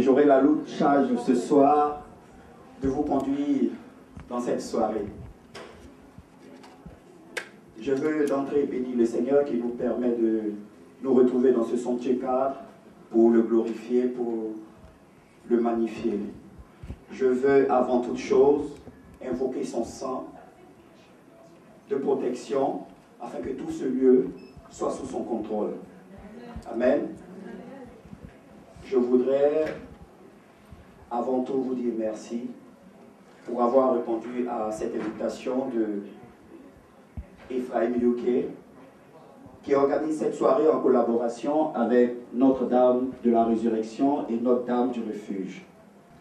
j'aurai la lourde charge ce soir de vous conduire dans cette soirée. Je veux d'entrée bénir le Seigneur qui nous permet de nous retrouver dans ce somptueux cadre pour le glorifier, pour le magnifier. Je veux avant toute chose invoquer son sang de protection afin que tout ce lieu soit sous son contrôle. Amen. Je voudrais avant tout vous dire merci pour avoir répondu à cette invitation de Ephraim UK, qui organise cette soirée en collaboration avec Notre-Dame de la Résurrection et Notre-Dame du Refuge.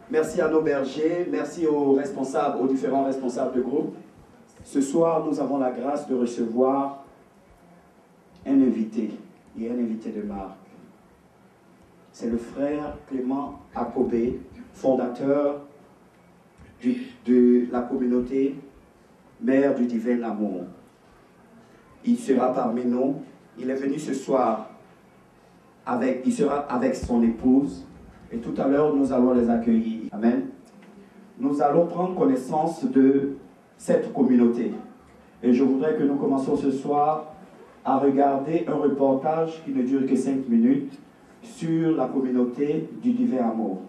Merci à nos bergers, merci aux responsables, aux différents responsables de groupe. Ce soir, nous avons la grâce de recevoir un invité, et un invité de marque. C'est le frère Clément Akobé, fondateur de la communauté Mère du Divin Amour. Il sera parmi nous. Il est venu ce soir, il sera avec son épouse, et tout à l'heure, nous allons les accueillir. Amen. Nous allons prendre connaissance de cette communauté. Et je voudrais que nous commencions ce soir à regarder un reportage qui ne dure que 5 minutes sur la communauté du Divin Amour.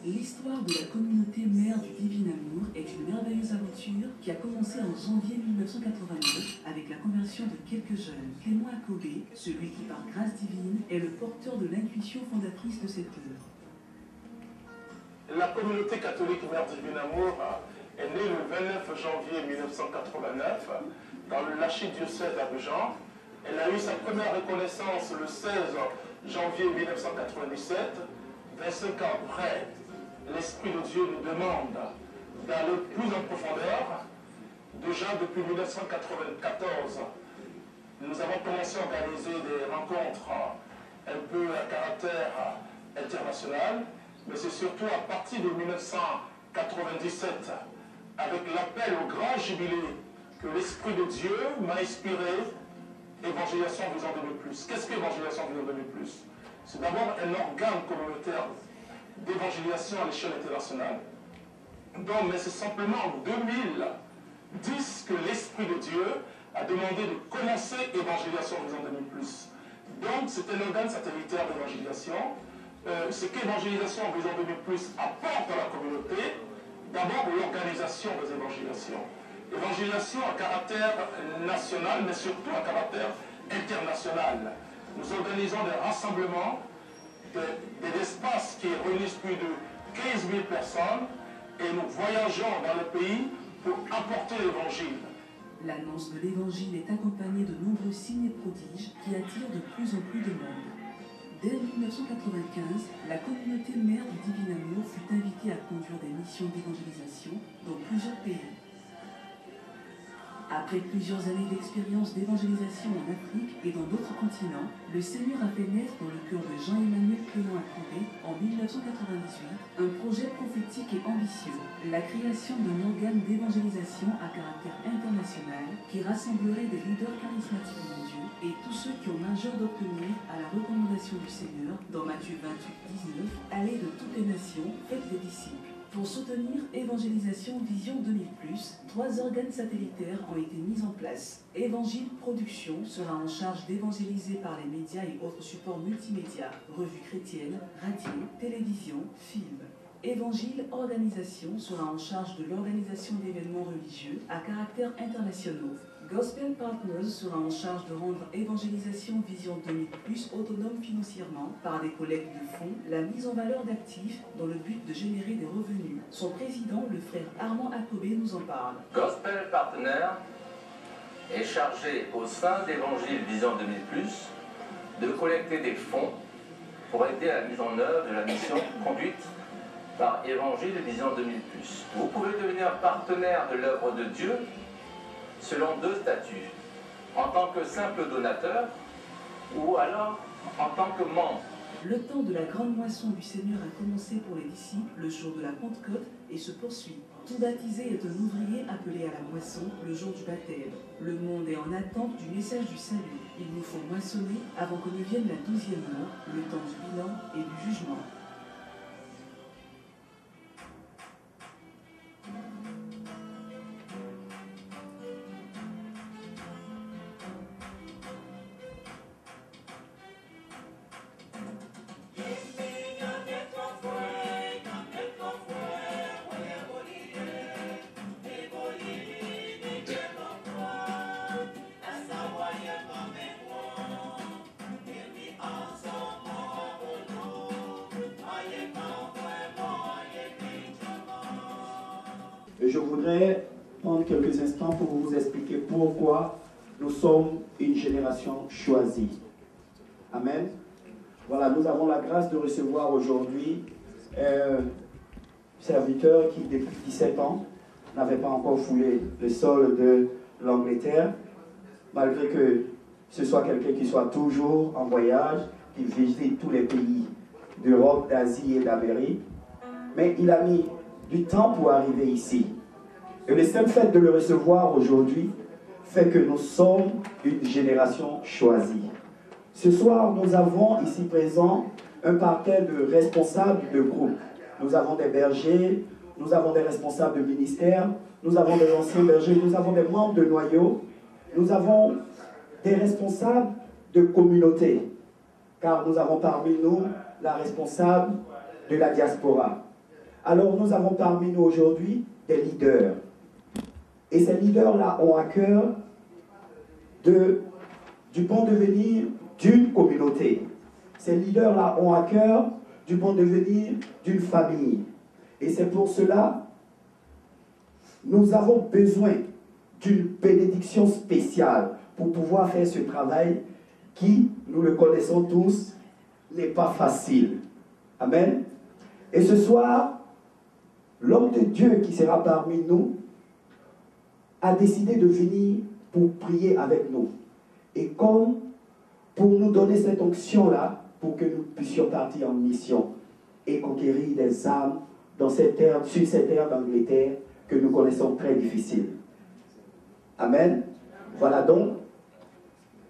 L'histoire de la communauté Mère du Divin Amour est une merveilleuse aventure qui a commencé en janvier 1989 avec la conversion de quelques jeunes. Clément Akobé, celui qui par grâce divine est le porteur de l'intuition fondatrice de cette œuvre. La communauté catholique Mère du Divin Amour est née le 29 janvier 1989 dans le l'archidiocèse d'Abidjan. Elle a eu sa première reconnaissance le 16 janvier 1997. 25 ans après, l'Esprit de Dieu nous demande d'aller plus en profondeur. Déjà depuis 1994, nous avons commencé à organiser des rencontres un peu à caractère international, mais c'est surtout à partir de 1997, avec l'appel au grand jubilé, que l'Esprit de Dieu m'a inspiré Évangélisation Vision 2000+. Qu'est-ce qu'Évangélisation Vision 2000+? C'est d'abord un organe communautaire d'évangélisation à l'échelle internationale. Donc, mais c'est simplement en 2010 que l'Esprit de Dieu a demandé de commencer Évangélisation Vision 2000+. Donc, c'est un organe satellitaire d'évangélisation. Ce qu'Évangélisation Vision 2000+ apporte à la communauté, d'abord l'organisation des évangélisations. Évangélisation à caractère national, mais surtout à caractère international. Nous organisons des rassemblements, des espaces qui réunissent plus de 15 000 personnes et nous voyageons dans le pays pour apporter l'évangile. L'annonce de l'évangile est accompagnée de nombreux signes et prodiges qui attirent de plus en plus de monde. Dès 1995, la communauté Mère du Divin Amour fut invitée à conduire des missions d'évangélisation dans plusieurs pays. Après plusieurs années d'expérience d'évangélisation en Afrique et dans d'autres continents, le Seigneur a fait naître dans le cœur de Jean-Emmanuel Clément Akobé, en 1998, un projet prophétique et ambitieux, la création d'un organe d'évangélisation à caractère international qui rassemblerait des leaders charismatiques de Dieu et tous ceux qui ont majeur d'obtenir à la recommandation du Seigneur, dans Matthieu 28, 19, « Allez de toutes les nations, faites des disciples ». Pour soutenir Évangélisation Vision 2000+, 3 organes satellitaires ont été mis en place. Évangile Production sera en charge d'évangéliser par les médias et autres supports multimédia, revues chrétiennes, radio, télévision, films. Évangile Organisation sera en charge de l'organisation d'événements religieux à caractère international. Gospel Partners sera en charge de rendre Évangélisation Vision 2000+ autonome financièrement par des collectes de fonds, la mise en valeur d'actifs dans le but de générer des revenus. Son président, le frère Armand Akobé, nous en parle. Gospel Partners est chargé au sein d'Évangile Vision 2000+ de collecter des fonds pour aider à la mise en œuvre de la mission conduite par Évangile Vision 2000+. Vous pouvez devenir partenaire de l'œuvre de Dieu selon 2 statuts, en tant que simple donateur ou alors en tant que membre. Le temps de la grande moisson du Seigneur a commencé pour les disciples le jour de la Pentecôte et se poursuit. Tout baptisé est un ouvrier appelé à la moisson le jour du baptême. Le monde est en attente du message du salut. Il nous faut moissonner avant que ne vienne la 12e heure, le temps du bilan et du jugement. Je voudrais prendre quelques instants pour vous expliquer pourquoi nous sommes une génération choisie. Amen. Voilà, nous avons la grâce de recevoir aujourd'hui un serviteur qui, depuis 17 ans, n'avait pas encore foulé le sol de l'Angleterre, malgré que ce soit quelqu'un qui soit toujours en voyage, qui visite tous les pays d'Europe, d'Asie et d'Amérique. Mais il a mis du temps pour arriver ici. Et le seul fait de le recevoir aujourd'hui fait que nous sommes une génération choisie. Ce soir, nous avons ici présent un parterre de responsables de groupe. Nous avons des bergers, nous avons des responsables de ministère, nous avons des anciens bergers, nous avons des membres de noyaux, nous avons des responsables de communauté, car nous avons parmi nous la responsable de la diaspora. Alors nous avons parmi nous aujourd'hui des leaders. Et ces leaders-là ont à cœur du bon devenir d'une communauté. Ces leaders-là ont à cœur du bon devenir d'une famille. Et c'est pour cela nous avons besoin d'une bénédiction spéciale pour pouvoir faire ce travail qui, nous le connaissons tous, n'est pas facile. Amen. Et ce soir, l'homme de Dieu qui sera parmi nous a décidé de venir pour prier avec nous. Et comme pour nous donner cette onction-là, pour que nous puissions partir en mission et conquérir des âmes dans cette terre, sur cette terre d'Angleterre que nous connaissons très difficile. Amen. Voilà donc,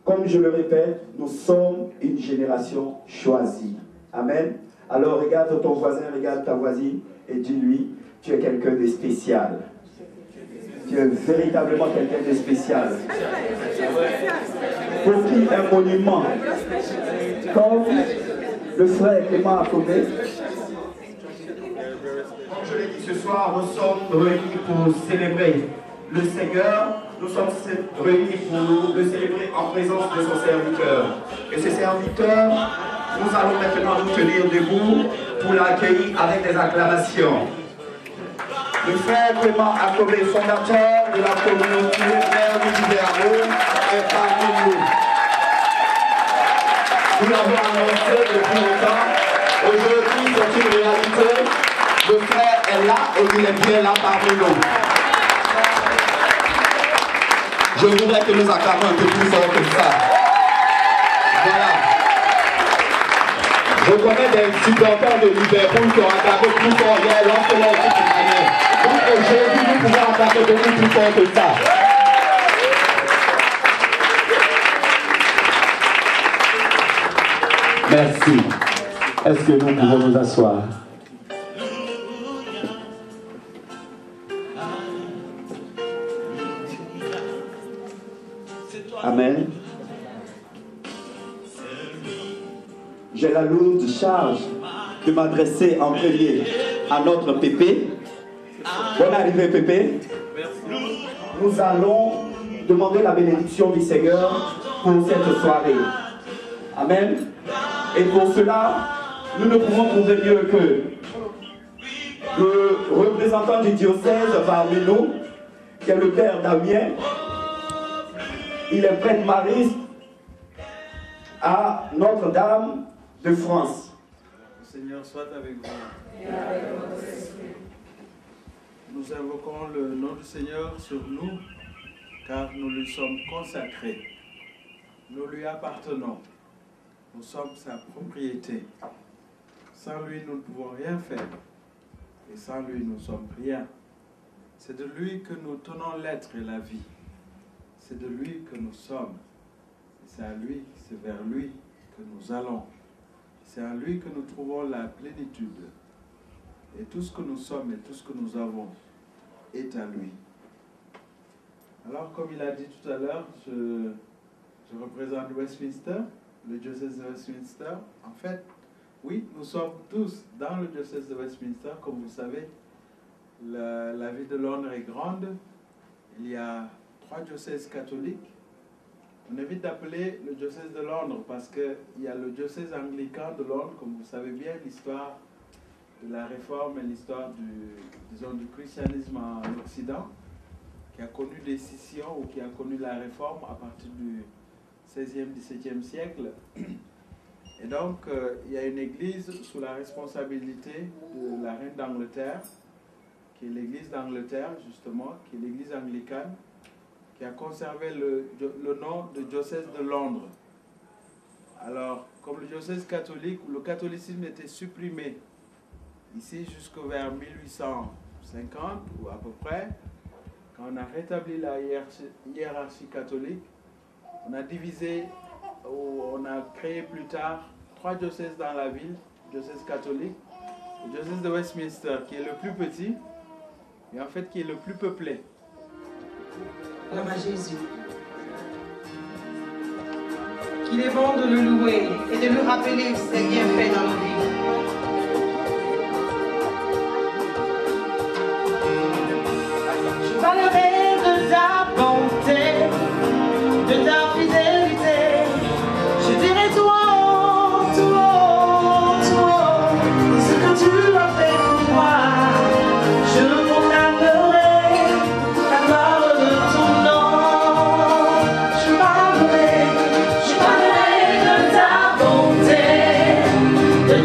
comme je le répète, nous sommes une génération choisie. Amen. Alors regarde ton voisin, regarde ta voisine et dis-lui, tu es quelqu'un de spécial. Tu es véritablement quelqu'un de spécial. Pour qui un monument, comme le frère Clément a commis. Comme je l'ai dit ce soir, nous sommes réunis pour célébrer le Seigneur. Nous sommes réunis pour le célébrer en présence de son serviteur. Et ce serviteur, nous allons maintenant nous tenir debout pour l'accueillir avec des acclamations. Le frère Clément Akobé, fondateur de la communauté Mère du Libéral, est parmi nous. Nous l'avons annoncé depuis longtemps. Aujourd'hui, c'est une réalité. Le frère est là et il est bien là parmi nous. Je voudrais que nous acclamions un peu plus fort que ça. Voilà. Je connais des supporters de Liverpool qui ont acclamé plus fort hier lorsque leur équipe gagnait. Donc aujourd'hui, nous pouvons acclamer beaucoup plus fort que ça. Merci. Est-ce que nous pouvons nous asseoir? Amen. J'ai la lourde charge de m'adresser en premier à notre Pépé. Bonne arrivée, Pépé. Nous allons demander la bénédiction du Seigneur pour cette soirée. Amen. Et pour cela, nous ne pouvons trouver mieux que le représentant du diocèse parmi nous, qui est le père Damien. Il est prêtre mariste à Notre-Dame de France. Le Seigneur soit avec vous. Nous invoquons le nom du Seigneur sur nous, car nous lui sommes consacrés. Nous lui appartenons. Nous sommes sa propriété. Sans lui, nous ne pouvons rien faire. Et sans lui, nous ne sommes rien. C'est de lui que nous tenons l'être et la vie. C'est de lui que nous sommes. C'est à lui, c'est vers lui que nous allons. C'est à lui que nous trouvons la plénitude. Et tout ce que nous sommes et tout ce que nous avons est à lui. Alors, comme il a dit tout à l'heure, je représente Westminster, le diocèse de Westminster. En fait, oui, nous sommes tous dans le diocèse de Westminster. Comme vous savez, la ville de Londres est grande. Il y a 3 diocèses catholiques. On évite d'appeler le diocèse de Londres parce qu'il y a le diocèse anglican de Londres, comme vous savez bien, l'histoire de la réforme et l'histoire du christianisme en Occident, qui a connu des scissions ou qui a connu la réforme à partir du 16e, 17e siècle. Et donc, il y a une église sous la responsabilité de la reine d'Angleterre, qui est l'église d'Angleterre, justement, qui est l'église anglicane, qui a conservé le nom de diocèse de Londres. Alors, comme le diocèse catholique, où le catholicisme était supprimé, ici jusqu'au vers 1850, ou à peu près, quand on a rétabli la hiérarchie catholique, on a divisé, ou on a créé plus tard 3 diocèses dans la ville, diocèse catholique, le diocèse de Westminster qui est le plus petit, et en fait qui est le plus peuplé. L'homme à Jésus. Qu'il est bon de le louer et de lui rappeler ses bienfaits dans nos vies. Je parlerai de ta bonté, de ta fidélité. Je dirai tout haut, ce que tu as fait pour moi. Je proclamerai la gloire de ton nom. Je parlerai de ta bonté, de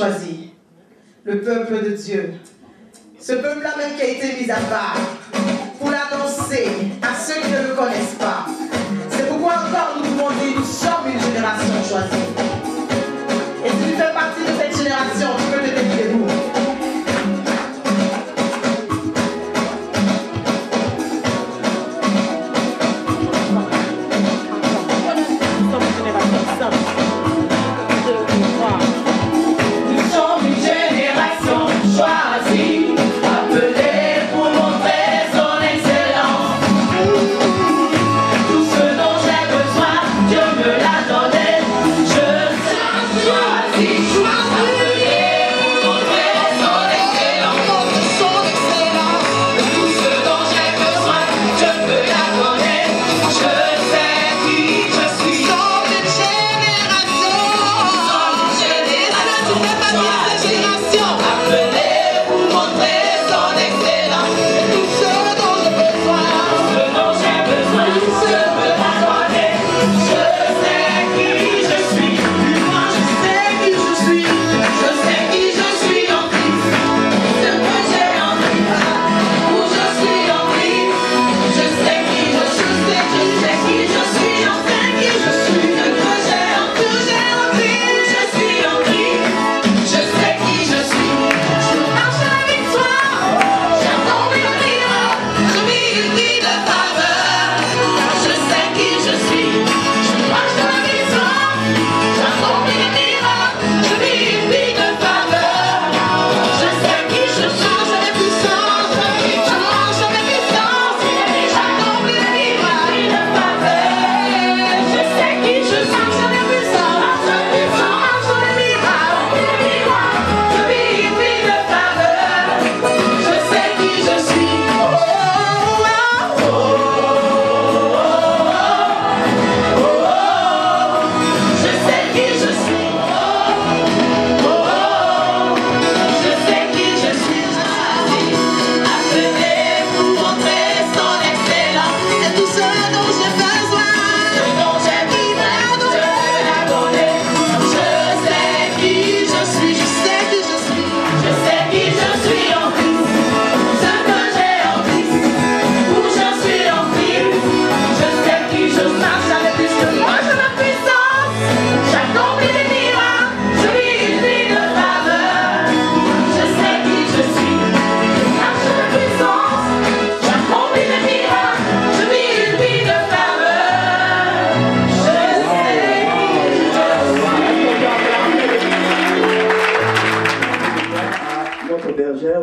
choisi, le peuple de Dieu. Ce peuple-là même qui a été mis à part pour l'annoncer à ceux qui ne le connaissent pas. C'est pourquoi encore nous pouvons dire nous sommes une génération choisie. Et si tu fais partie de cette génération, tu peux te tenir debout.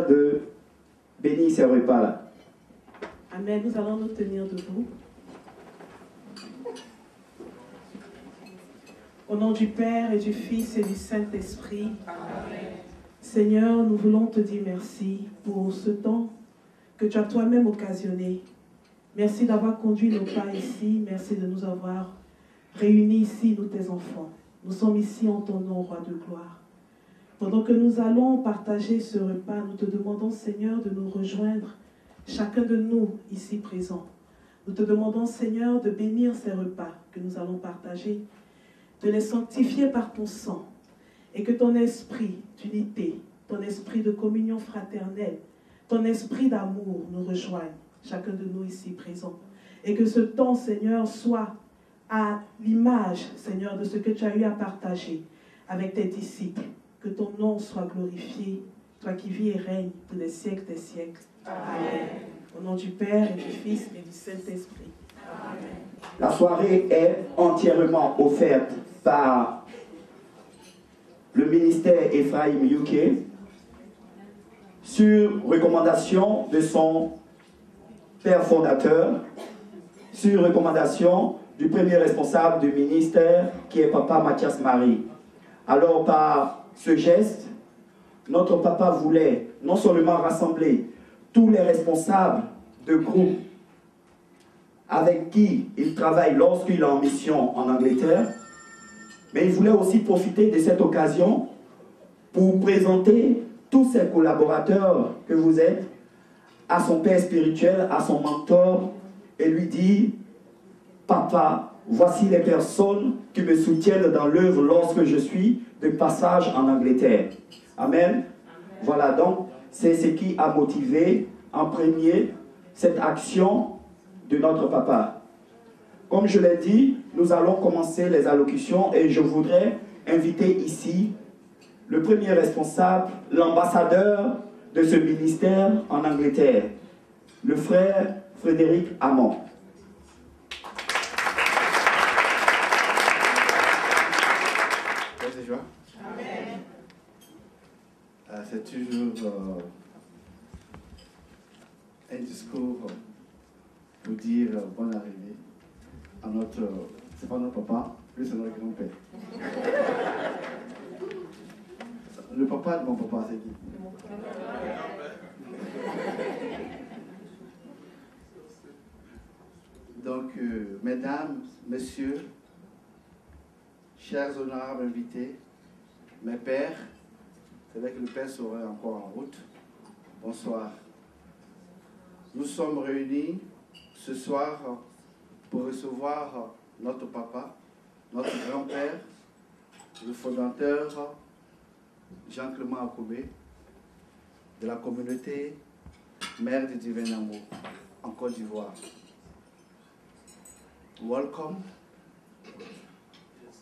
De bénir ces repas-là. Amen. Nous allons nous tenir debout. Au nom du Père et du Fils et du Saint-Esprit. Amen. Seigneur, nous voulons te dire merci pour ce temps que tu as toi-même occasionné. Merci d'avoir conduit nos pas ici. Merci de nous avoir réunis ici, nous tes enfants. Nous sommes ici en ton nom, Roi de gloire. Pendant que nous allons partager ce repas, nous te demandons, Seigneur, de nous rejoindre, chacun de nous ici présents. Nous te demandons, Seigneur, de bénir ces repas que nous allons partager, de les sanctifier par ton sang, et que ton esprit d'unité, ton esprit de communion fraternelle, ton esprit d'amour nous rejoigne, chacun de nous ici présents. Et que ce temps, Seigneur, soit à l'image, Seigneur, de ce que tu as eu à partager avec tes disciples. Que ton nom soit glorifié, toi qui vis et règnes pour les siècles des siècles. Amen. Au nom du Père et du Fils et du Saint-Esprit. Amen. La soirée est entièrement offerte par le ministère Ephraim UK sur recommandation de son père fondateur, sur recommandation du premier responsable du ministère qui est Papa Mathias Marie. Alors par ce geste, notre papa voulait non seulement rassembler tous les responsables de groupes avec qui il travaille lorsqu'il est en mission en Angleterre, mais il voulait aussi profiter de cette occasion pour présenter tous ses collaborateurs que vous êtes à son père spirituel, à son mentor, et lui dire: papa, voici les personnes qui me soutiennent dans l'œuvre lorsque je suis de passage en Angleterre. Amen. Voilà donc, c'est ce qui a motivé en premier cette action de notre papa. Comme je l'ai dit, nous allons commencer les allocutions et je voudrais inviter ici le premier responsable, l'ambassadeur de ce ministère en Angleterre, le frère Frédéric Hamon. Amen. C'est toujours un discours pour dire bonne arrivée à notre, c'est pas notre papa, lui c'est notre grand-père. Le papa de mon papa, c'est qui? Donc, mesdames, messieurs, chers honorables invités, mes pères, c'est vrai que le père serait encore en route. Bonsoir. Nous sommes réunis ce soir pour recevoir notre papa, notre grand-père, le fondateur Jean-Clément Akobé, de la communauté Mère du Divin Amour en Côte d'Ivoire. Welcome,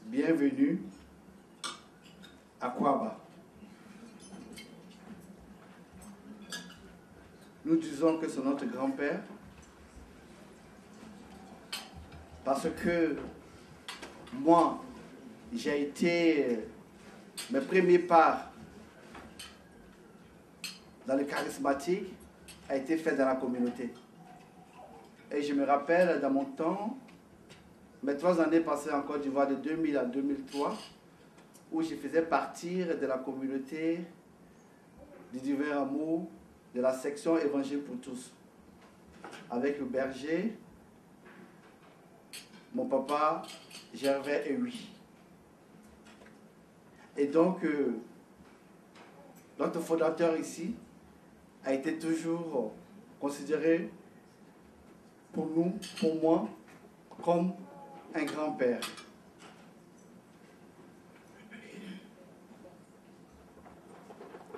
bienvenue à Kwaba. Nous disons que c'est notre grand-père parce que moi, j'ai été mes premiers pas dans le charismatique a été fait dans la communauté. Et je me rappelle dans mon temps, mes 3 années passées en Côte d'Ivoire de 2000 à 2003, où je faisais partir de la communauté du Divin Amour, de la section Évangile pour tous, avec le berger, mon papa, Gervais et lui. Et donc, notre fondateur ici a été toujours considéré pour nous, pour moi, comme un grand-père.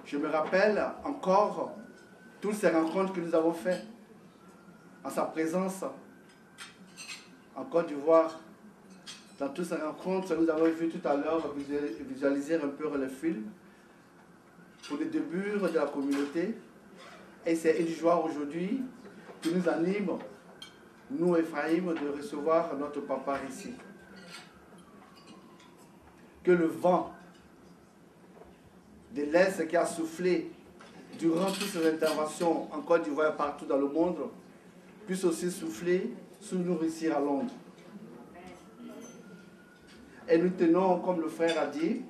Je me rappelle encore toutes ces rencontres que nous avons faites en sa présence en Côte d'Ivoire. Dans toutes ces rencontres, nous avons vu tout à l'heure visualiser un peu le film pour les débuts de la communauté. Et c'est une joie aujourd'hui qui nous anime, nous Ephraïm, de recevoir notre papa ici. Que le vent de l'Est qui a soufflé durant toutes ces interventions en Côte d'Ivoire et partout dans le monde puisse aussi souffler sur nous ici à Londres. Et nous tenons, comme le frère a dit,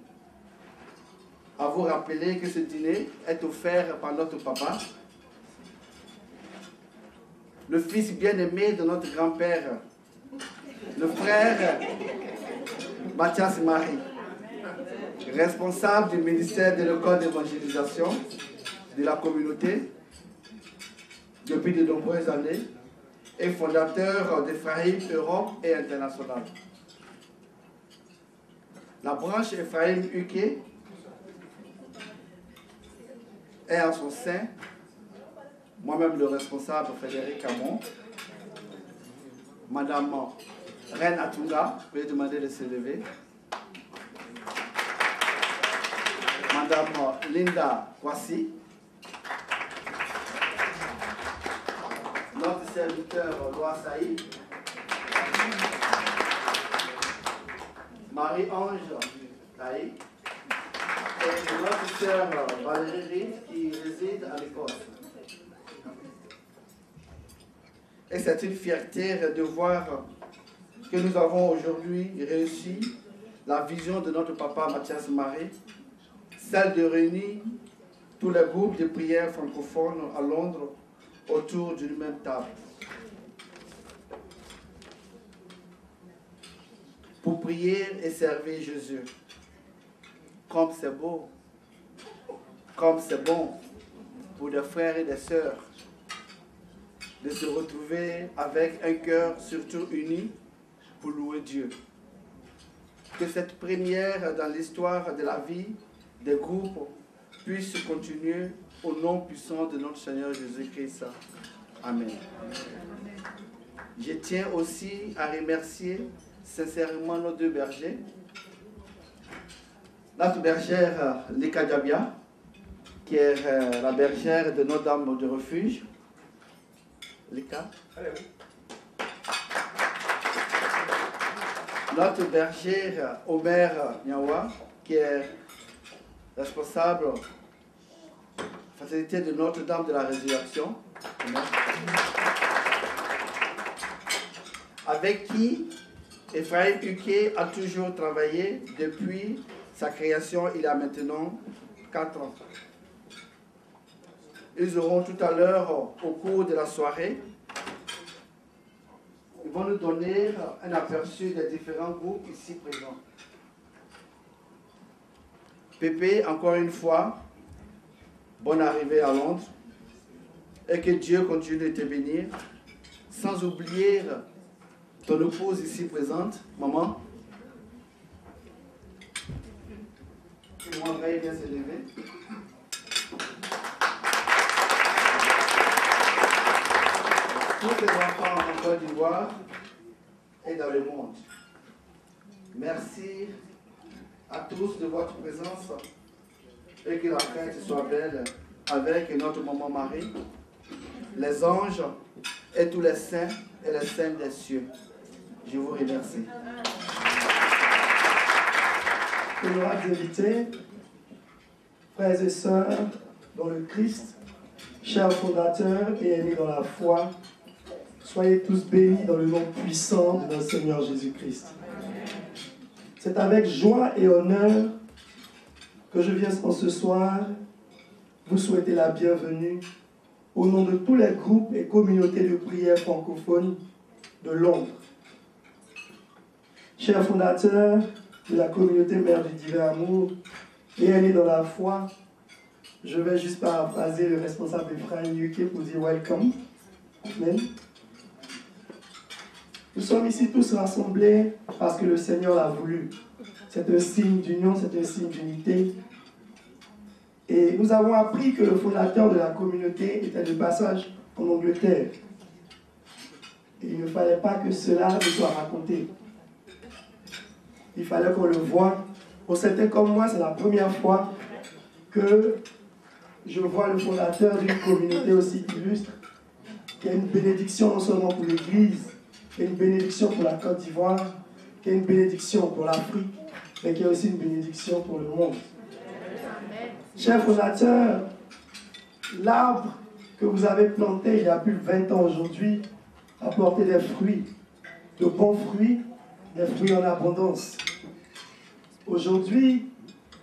à vous rappeler que ce dîner est offert par notre papa, le fils bien-aimé de notre grand-père, le frère Mathias Marie, responsable du ministère de l'école d'évangélisation de la communauté depuis de nombreuses années et fondateur d'Ephraïm Europe et International. La branche Ephraïm UK est en son sein, moi-même le responsable Frédéric Hamon, Madame Reine Atunga, je vais demander de se lever, Madame Linda Kwasi, notre serviteur Loa Saïd, Marie-Ange Taï, et notre sœur Valérie qui réside à l'Écosse. Et c'est une fierté de voir que nous avons aujourd'hui réussi la vision de notre papa Mathias Marie, celle de réunir tous les groupes de prière francophones à Londres autour d'une même table. Pour prier et servir Jésus. Comme c'est beau, comme c'est bon pour des frères et des sœurs de se retrouver avec un cœur surtout uni pour louer Dieu. que cette première dans l'histoire de la vie des groupes puisse continuer au nom puissant de notre Seigneur Jésus-Christ. Amen. Je tiens aussi à remercier sincèrement nos deux bergers. Notre bergère Lika Diabia, qui est la bergère de Notre-Dame de Refuge. Lika. Notre bergère Omer Niawa, qui est responsable facilité de Notre-Dame de la Résurrection, avec qui Ephraim Huquet a toujours travaillé depuis sa création il y a maintenant 4 ans. Ils auront tout à l'heure, au cours de la soirée, ils vont nous donner un aperçu des différents groupes ici présents. Pépé, encore une fois, bonne arrivée à Londres et que Dieu continue de te bénir, sans oublier ton épouse ici présente, maman. Tout le monde va bien se lever. Tous les enfants en Côte d'Ivoire et dans le monde. Merci à tous de votre présence et que la fête soit belle avec notre maman Marie, les anges et tous les saints et les saintes des cieux. Je vous remercie. Honorables invités, frères et sœurs dans le Christ, chers fondateurs et aînés dans la foi, soyez tous bénis dans le nom puissant de notre Seigneur Jésus-Christ. C'est avec joie et honneur que je viens en ce soir vous souhaiter la bienvenue au nom de tous les groupes et communautés de prière francophones de Londres. Chers fondateurs de la communauté Mère du Divin Amour et aînés dans la foi, je vais juste paraphraser le responsable Ephraim Huquet pour dire welcome. Amen. Nous sommes ici tous rassemblés parce que le Seigneur l'a voulu. C'est un signe d'union, c'est un signe d'unité. Et nous avons appris que le fondateur de la communauté était de passage en Angleterre. Et il ne fallait pas que cela nous soit raconté. Il fallait qu'on le voie. Pour certains comme moi, c'est la première fois que je vois le fondateur d'une communauté aussi illustre, qui a une bénédiction non seulement pour l'Église, qui a une bénédiction pour la Côte d'Ivoire, qui a une bénédiction pour l'Afrique, mais qui a aussi une bénédiction pour le monde. Chers fondateurs, l'arbre que vous avez planté il y a plus de 20 ans aujourd'hui a porté des fruits, de bons fruits, des fruits en abondance. Aujourd'hui,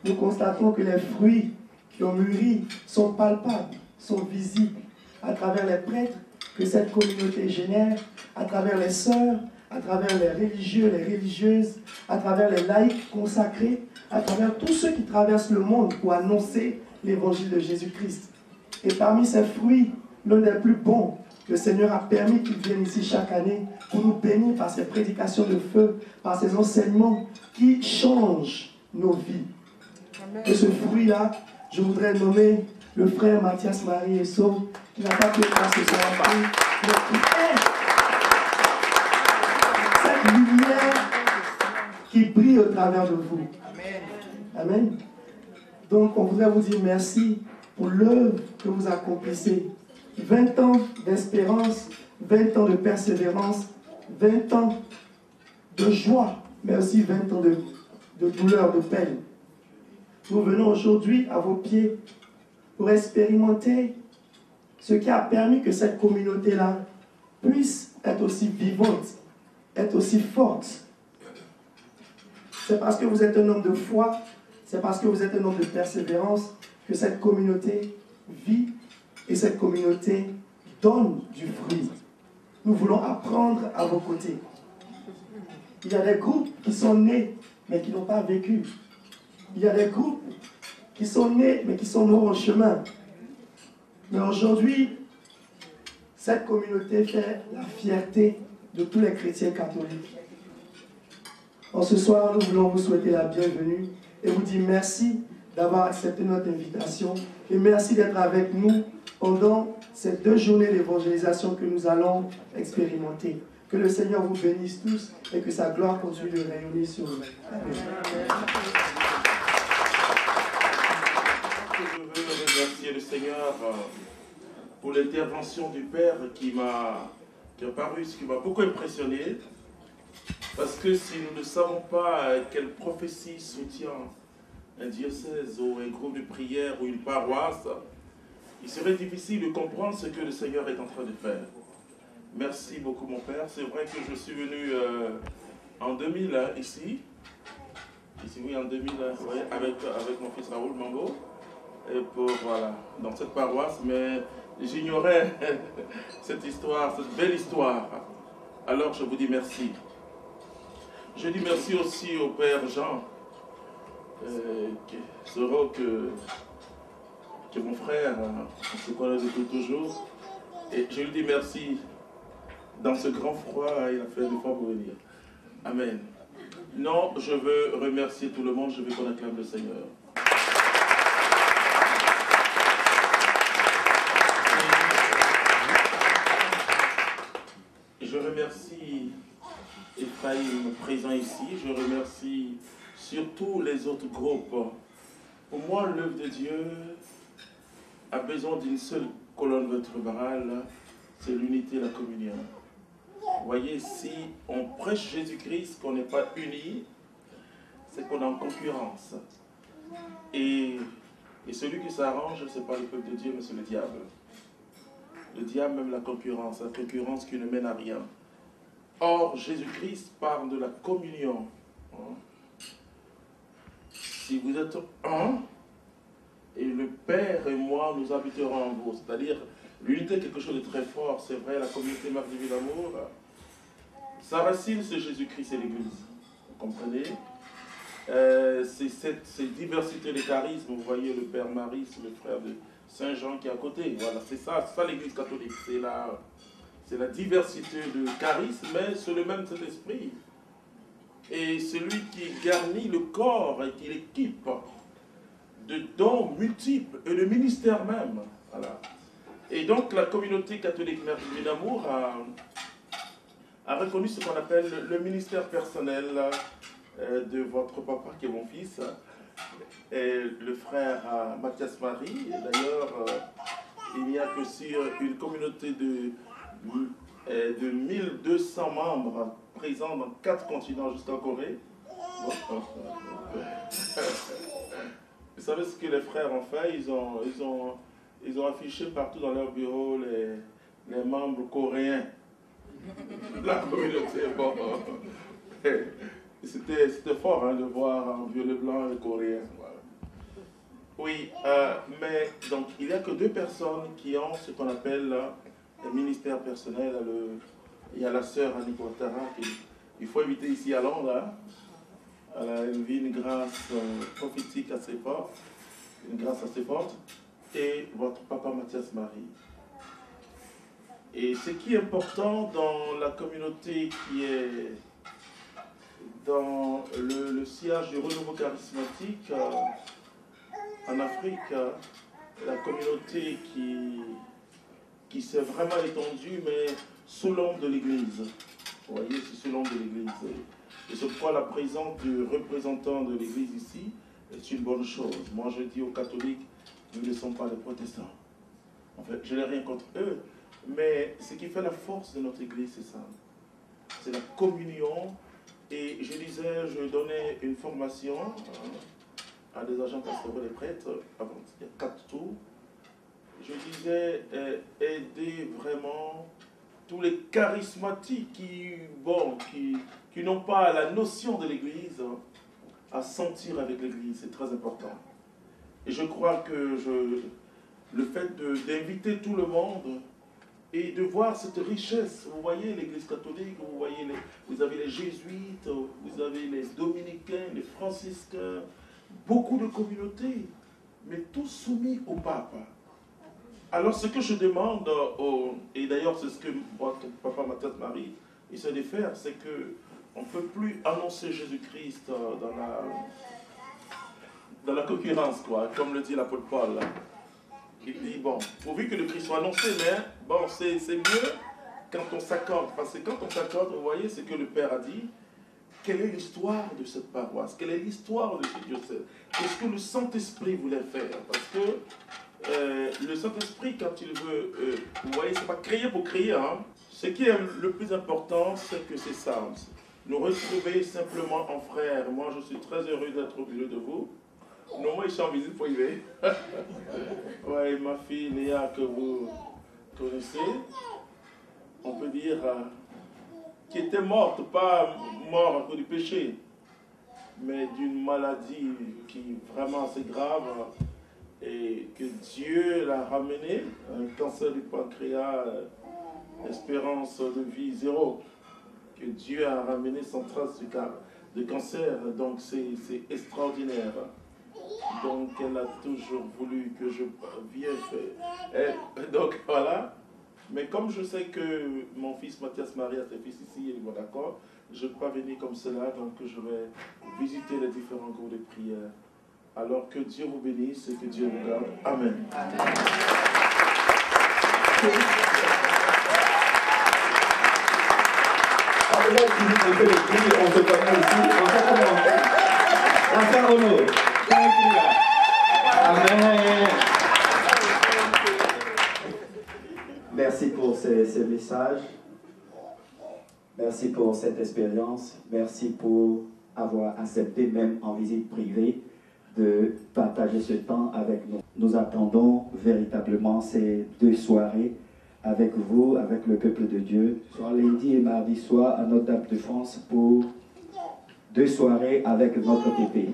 nous constatons que les fruits qui ont mûri sont palpables, sont visibles à travers les prêtres que cette communauté génère, à travers les sœurs, à travers les religieux, les religieuses, à travers les laïcs consacrés, à travers tous ceux qui traversent le monde pour annoncer l'évangile de Jésus-Christ. Et parmi ces fruits, l'un des plus bons, le Seigneur a permis qu'ils viennent ici chaque année pour nous bénir par ses prédications de feu, par ses enseignements qui changent nos vies. Et ce fruit-là, je voudrais nommer le frère Mathias Marie Esso, qui n'a pas pu être là ce soir, mais qui est cette lumière qui brille au travers de vous. Amen. Donc, on voudrait vous dire merci pour l'œuvre que vous accomplissez. 20 ans d'espérance, 20 ans de persévérance, 20 ans de joie, mais aussi 20 ans de douleur, de peine. Nous venons aujourd'hui à vos pieds pour expérimenter ce qui a permis que cette communauté-là puisse être aussi vivante, être aussi forte. C'est parce que vous êtes un homme de foi, c'est parce que vous êtes un homme de persévérance que cette communauté vit et cette communauté donne du fruit. Nous voulons apprendre à vos côtés. Il y a des groupes qui sont nés mais qui n'ont pas vécu. Il y a des groupes qui sont nés mais qui sont morts en chemin. Mais aujourd'hui, cette communauté fait la fierté de tous les chrétiens catholiques. En ce soir, nous voulons vous souhaiter la bienvenue et vous dire merci d'avoir accepté notre invitation et merci d'être avec nous pendant ces 2 journées d'évangélisation que nous allons expérimenter. Que le Seigneur vous bénisse tous et que sa gloire continue de rayonner sur nous. Amen. Je veux remercier le Seigneur pour l'intervention du Père qui m'a beaucoup impressionné. Parce que si nous ne savons pas quelle prophétie soutient un diocèse ou un groupe de prière ou une paroisse, il serait difficile de comprendre ce que le Seigneur est en train de faire. Merci beaucoup mon Père. C'est vrai que je suis venu en 2000 ici. Ici oui, en 2000, ouais, avec mon fils Raoul Mambo. Et voilà, dans cette paroisse, mais j'ignorais cette histoire, cette belle histoire. Alors je vous dis merci. Je dis merci aussi au Père Jean, ce rôle que mon frère, on se connaît depuis toujours. Et je lui dis merci. Dans ce grand froid, il a fait l'effort pour venir. Amen. Non, je veux remercier tout le monde, je veux qu'on acclame le Seigneur. Je remercie Ephraim présent ici, je remercie surtout les autres groupes. Pour moi, l'œuvre de Dieu a besoin d'une seule colonne vertébrale, c'est l'unité, la communion. Vous voyez, si on prêche Jésus-Christ, qu'on n'est pas unis, c'est qu'on est en concurrence. Et celui qui s'arrange, ce n'est pas le peuple de Dieu, mais c'est le diable. Le diable aime la concurrence qui ne mène à rien. Or, Jésus-Christ parle de la communion. Si vous êtes un, et le Père et moi, nous habiterons en vous. C'est-à-dire, l'unité est quelque chose de très fort. C'est vrai, la communauté Marche de Vie d'amour, sa racine, c'est Jésus-Christ et l'Église. Vous comprenez? C'est cette diversité de charismes. Vous voyez le Père Marie, c'est le frère de Saint Jean qui est à côté. Voilà, c'est ça l'Église catholique. C'est la diversité de charismes, mais c'est le même Saint-Esprit. Et celui qui garnit le corps et qui l'équipe de dons multiples et de ministères même. Voilà. Et donc la communauté catholique Mère de Vie d'amour a reconnu ce qu'on appelle le ministère personnel de votre papa qui est mon fils, et le frère Mathias Marie. D'ailleurs, il n'y a que sur une communauté de 1200 membres présents dans 4 continents jusqu'en Corée. Vous savez ce que les frères ont fait? Ils ont affiché partout dans leur bureau les membres coréens. La communauté, bon. C'était fort de voir en violet blanc les Coréens. Voilà. Oui, mais donc il n'y a que 2 personnes qui ont ce qu'on appelle le ministère personnel. Il y a la sœur Annie Guattara, il faut éviter ici à Londres. Elle vit une grâce prophétique assez forte, et votre papa Mathias Marie. Et ce qui est important dans la communauté qui est dans le sillage du renouveau charismatique en Afrique, la communauté qui s'est vraiment étendue, mais sous l'ombre de l'Église. Vous voyez, c'est sous l'ombre de l'Église. Et c'est pourquoi la présence du représentant de l'Église ici est une bonne chose. Moi, je dis aux catholiques, nous ne sommes pas des protestants. En fait, je n'ai rien contre eux, mais ce qui fait la force de notre Église, c'est ça. C'est la communion. Et je disais, je donnais une formation à des agents pastoraux, des prêtres, avant, il y a 4 tours. Je disais, aider vraiment tous les charismatiques qui n'ont pas la notion de l'Église à sentir avec l'Église. C'est très important. Et je crois que le fait d'inviter tout le monde et de voir cette richesse, vous voyez l'Église catholique, vous avez les jésuites, vous avez les dominicains, les franciscains, beaucoup de communautés, mais tous soumis au pape. Alors ce que je demande, et d'ailleurs c'est ce que votre papa Mathias Marie essaie de faire, c'est que On ne peut plus annoncer Jésus-Christ dans la concurrence, quoi, comme le dit l'apôtre Paul. Il dit, bon, pourvu que le Christ soit annoncé, mais bon, c'est mieux quand on s'accorde. Parce que quand on s'accorde, vous voyez ce que le Père a dit. Quelle est l'histoire de cette paroisse? Quelle est l'histoire de ce diocèse? Qu'est-ce que le Saint-Esprit voulait faire? Parce que le Saint-Esprit, quand il veut, vous voyez, c'est pas créer pour créer. Hein. Ce qui est le plus important, c'est que c'est ça. Nous retrouver simplement en frères. Moi, je suis très heureux d'être au milieu de vous. Non, moi, je suis en visite privée. Oui, ma fille Léa, que vous connaissez, on peut dire, qui était morte, pas morte à cause du péché, mais d'une maladie qui est vraiment assez grave, et que Dieu l'a ramenée, un cancer du pancréas, espérance de vie 0, que Dieu a ramené sans trace de cancer, donc c'est extraordinaire. Donc elle a toujours voulu que je vienne faire. Donc voilà. Mais comme je sais que mon fils Mathias Marie a ses fils ici, il est d'accord, je ne peux pas venir comme cela, donc je vais visiter les différents groupes de prière. Alors que Dieu vous bénisse et que Dieu vous garde. Amen. On peut les prier, on se connaît ici. On fait Renaud. Amen. Merci pour ces messages. Merci pour cette expérience. Merci pour avoir accepté, même en visite privée, de partager ce temps avec nous. Nous attendons véritablement ces 2 soirées avec vous, avec le peuple de Dieu, soit lundi et mardi soir à Notre-Dame de France pour 2 soirées avec notre TP.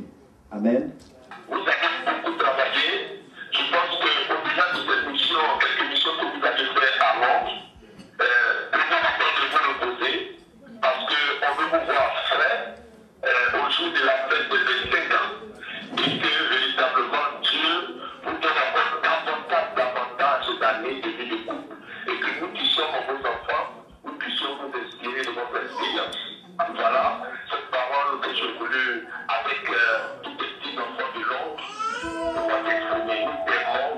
Amen. Vous avez beaucoup travaillé. Je pense qu'au-delà de cette mission, quelques missions que vous avez fait avant, prenez la peine de vous reposer parce qu'on veut vous voir frais au jour de la fête de 25 ans et que véritablement Dieu vous donne encore davantage d'années de vie de couple et que nous qui sommes vos enfants, nous puissions vous inspirer de votre expérience. Voilà cette parole que je voulais avec tous les petits enfants de l'ombre pouvoir s'exprimer.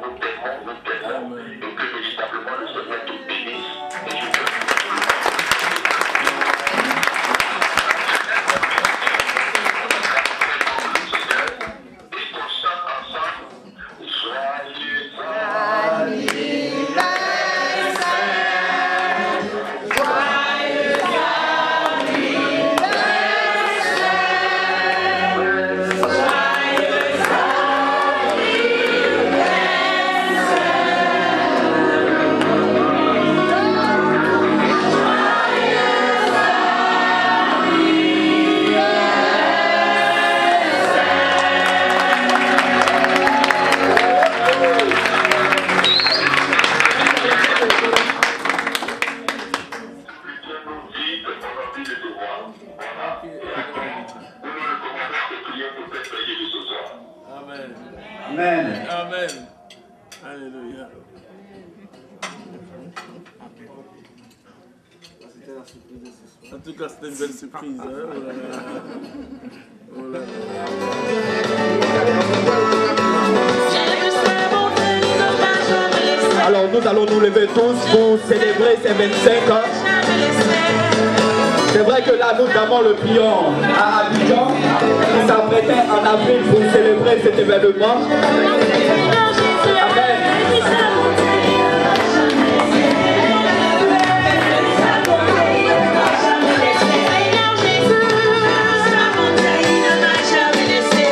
Nous t'aimons et que véritablement le Seigneur te bénisse et je te et qu'on chante ensemble joyeux Amen. Amen. Alléluia. En tout cas, c'était une belle surprise. Hein? Oh là là. Alors nous allons nous lever tous pour célébrer ces 25 ans. C'est vrai que là nous avons le pion à Abidjan qui s'apprêtait en avril pour célébrer cet événement. Amen. Jamais laissé.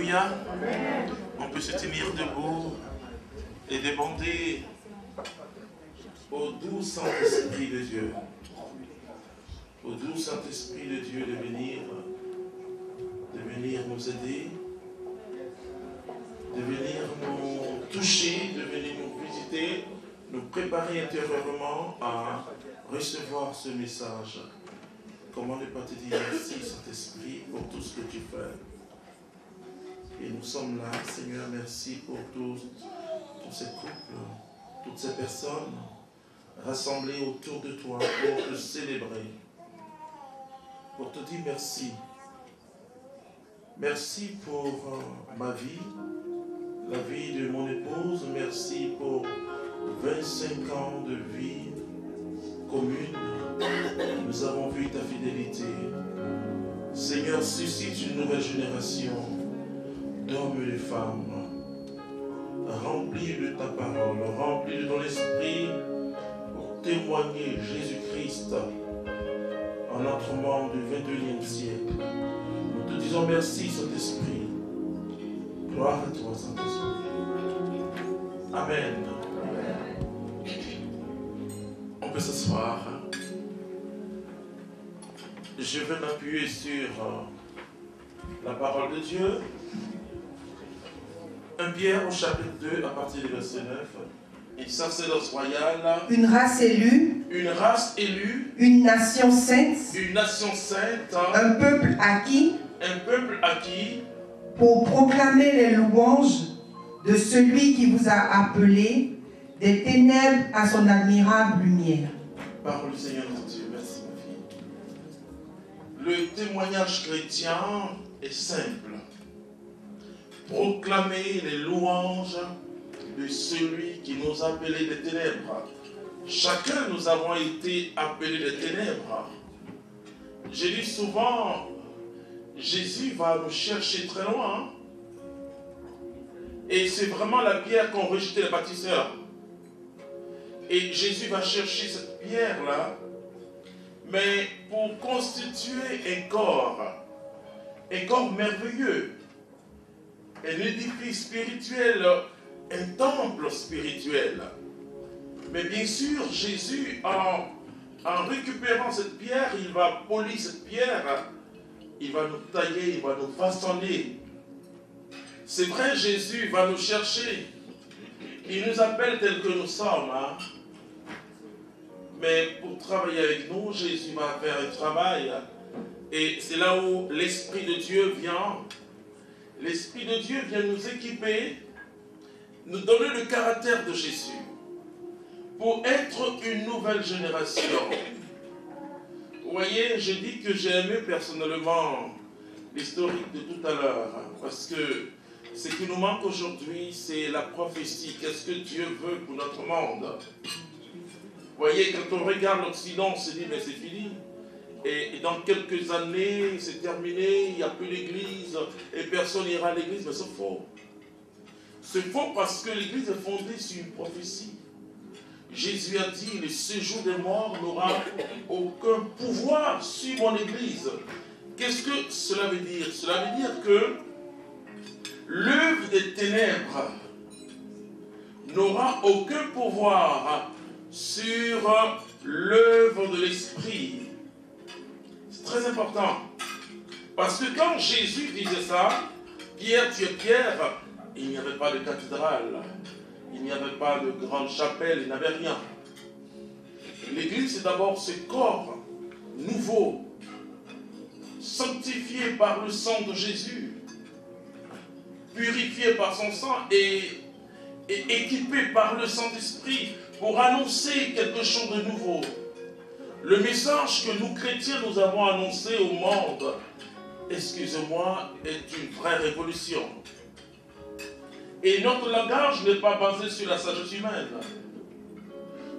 Alléluia. On peut se tenir debout et demander au doux Saint-Esprit de Dieu, au doux Saint-Esprit de Dieu de venir nous aider, de venir nous toucher, de venir nous visiter, nous préparer intérieurement à recevoir ce message. Comment ne pas te dire merci, Saint-Esprit, pour tout ce que tu fais. Et nous sommes là, Seigneur, merci pour tous ces couples, toutes ces personnes rassemblées autour de toi pour te célébrer, pour te dire merci. Merci pour ma vie, la vie de mon épouse. Merci pour 25 ans de vie commune. Nous avons vu ta fidélité. Seigneur, suscite une nouvelle génération d'hommes et de femmes remplis de ta parole, remplis de ton esprit pour témoigner Jésus-Christ en notre monde du 21e siècle. Nous te disons merci, Saint-Esprit. Gloire à toi, Saint-Esprit. Amen. On peut s'asseoir. Je vais m'appuyer sur la parole de Dieu. 1 Pierre au chapitre 2 à partir du verset 9. Une sacerdoce royale. Une race élue. Une race élue. Une nation sainte. Une nation sainte. Un peuple acquis. Un peuple acquis. Pour proclamer les louanges de celui qui vous a appelé des ténèbres à son admirable lumière. Parole du Seigneur notre Dieu. Merci ma fille. Le témoignage chrétien est simple. Proclamer les louanges de celui qui nous a appelés des ténèbres. Chacun nous avons été appelés des ténèbres. Je dis souvent, Jésus va nous chercher très loin. Et c'est vraiment la pierre qu'ont rejeté les bâtisseurs. Et Jésus va chercher cette pierre-là, mais pour constituer un corps merveilleux, un édifice spirituel, un temple spirituel. Mais bien sûr, Jésus, en récupérant cette pierre, il va polir cette pierre, il va nous tailler, il va nous façonner. C'est vrai, Jésus va nous chercher. Il nous appelle tels que nous sommes. Hein? Mais pour travailler avec nous, Jésus va faire un travail. Et c'est là où l'Esprit de Dieu vient. L'Esprit de Dieu vient nous équiper, nous donner le caractère de Jésus pour être une nouvelle génération. Vous voyez, j'ai dit que j'ai aimé personnellement l'historique de tout à l'heure, parce que ce qui nous manque aujourd'hui, c'est la prophétie. Qu'est-ce que Dieu veut pour notre monde? Vous voyez, quand on regarde l'Occident, on se dit, mais c'est fini. Et dans quelques années, c'est terminé, il n'y a plus l'église, et personne n'ira à l'église, mais c'est faux. C'est faux parce que l'église est fondée sur une prophétie. Jésus a dit, le séjour des morts n'aura aucun pouvoir sur mon église. Qu'est-ce que cela veut dire? Cela veut dire que l'œuvre des ténèbres n'aura aucun pouvoir sur l'œuvre de l'esprit. C'est très important. Parce que quand Jésus disait ça, Pierre, tu es Pierre, il n'y avait pas de cathédrale, il n'y avait pas de grande chapelle, il n'y avait rien. L'église, c'est d'abord ce corps nouveau, sanctifié par le sang de Jésus, purifié par son sang et équipé par le Saint-Esprit pour annoncer quelque chose de nouveau. Le message que nous chrétiens nous avons annoncé au monde, excusez-moi, est une vraie révolution. Et notre langage n'est pas basé sur la sagesse humaine.